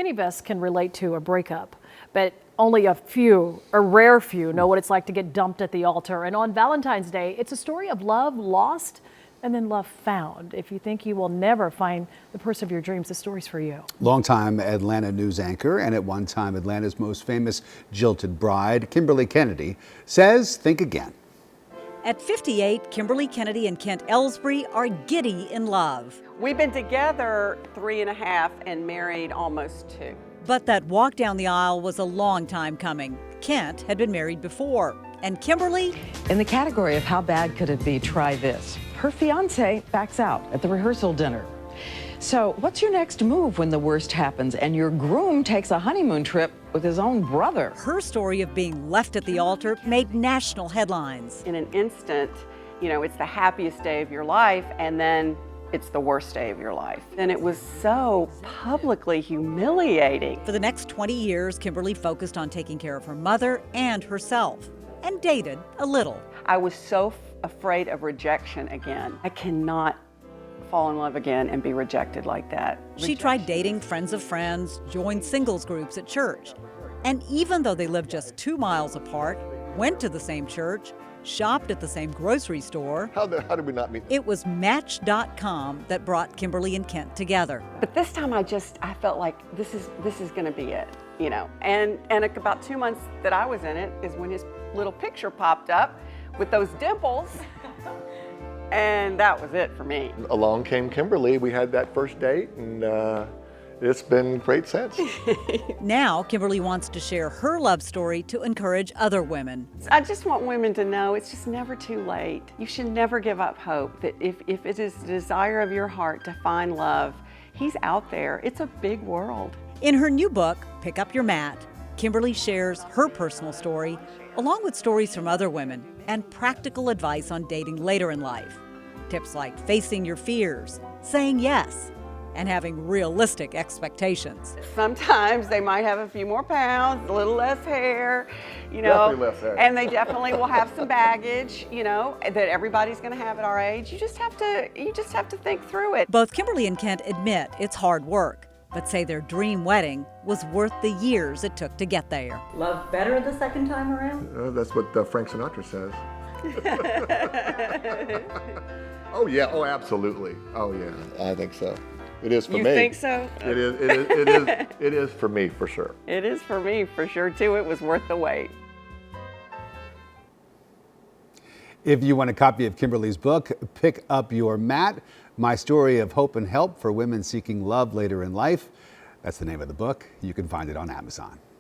Many of us can relate to a breakup, but only a rare few know what it's like to get dumped at the altar. And on Valentine's Day, it's a story of love lost and then love found. If you think you will never find the person of your dreams, the story's for you. Longtime Atlanta news anchor and at one time Atlanta's most famous jilted bride, Kimberly Kennedy, says think again. At 58, Kimberly Kennedy and Kent Ellsbury are giddy in love. We've been together 3.5 and married almost 2. But that walk down the aisle was a long time coming. Kent had been married before, and Kimberly? In the category of how bad could it be, try this. Her fiance backs out at the rehearsal dinner. So what's your next move when the worst happens and your groom takes a honeymoon trip with his own brother? Her story of being left at the altar made national headlines. In an instant, it's the happiest day of your life, and then it's the worst day of your life. And it was so publicly humiliating. For the next 20 years, Kimberly focused on taking care of her mother and herself, and dated a little. I was so afraid of rejection again. I cannot fall in love again and be rejected like that. She tried dating friends of friends, joined singles groups at church. And even though they lived just 2 miles apart, went to the same church, shopped at the same grocery store. How did we not meet? It was Match.com that brought Kimberly and Kent together. But this time I felt like this is gonna be it, And about 2 months that I was in it is when his little picture popped up with those dimples. And that was it for me. Along came Kimberly. We had that first date, and it's been great since. Now, Kimberly wants to share her love story to encourage other women. I just want women to know it's just never too late. You should never give up hope that if it is the desire of your heart to find love, he's out there. It's a big world. In her new book, Pick Up Your Mat, Kimberly shares her personal story, along with stories from other women and practical advice on dating later in life. Tips like facing your fears, saying yes, and having realistic expectations. Sometimes they might have a few more pounds, a little less hair, Definitely less hair. And they definitely will have some baggage, that everybody's going to have at our age. You just have to think through it. Both Kimberly and Kent admit it's hard work, but say their dream wedding was worth the years it took to get there. Love better the second time around? That's what Frank Sinatra says. Oh yeah, oh absolutely. Oh yeah, I think so. It is for me. You think so? It is. It is for me for sure. It is for me for sure too. It was worth the wait. If you want a copy of Kimberly's book, Pick Up Your Mat, My Story of Hope and Help for Women Seeking Love Later in Life. That's the name of the book. You can find it on Amazon.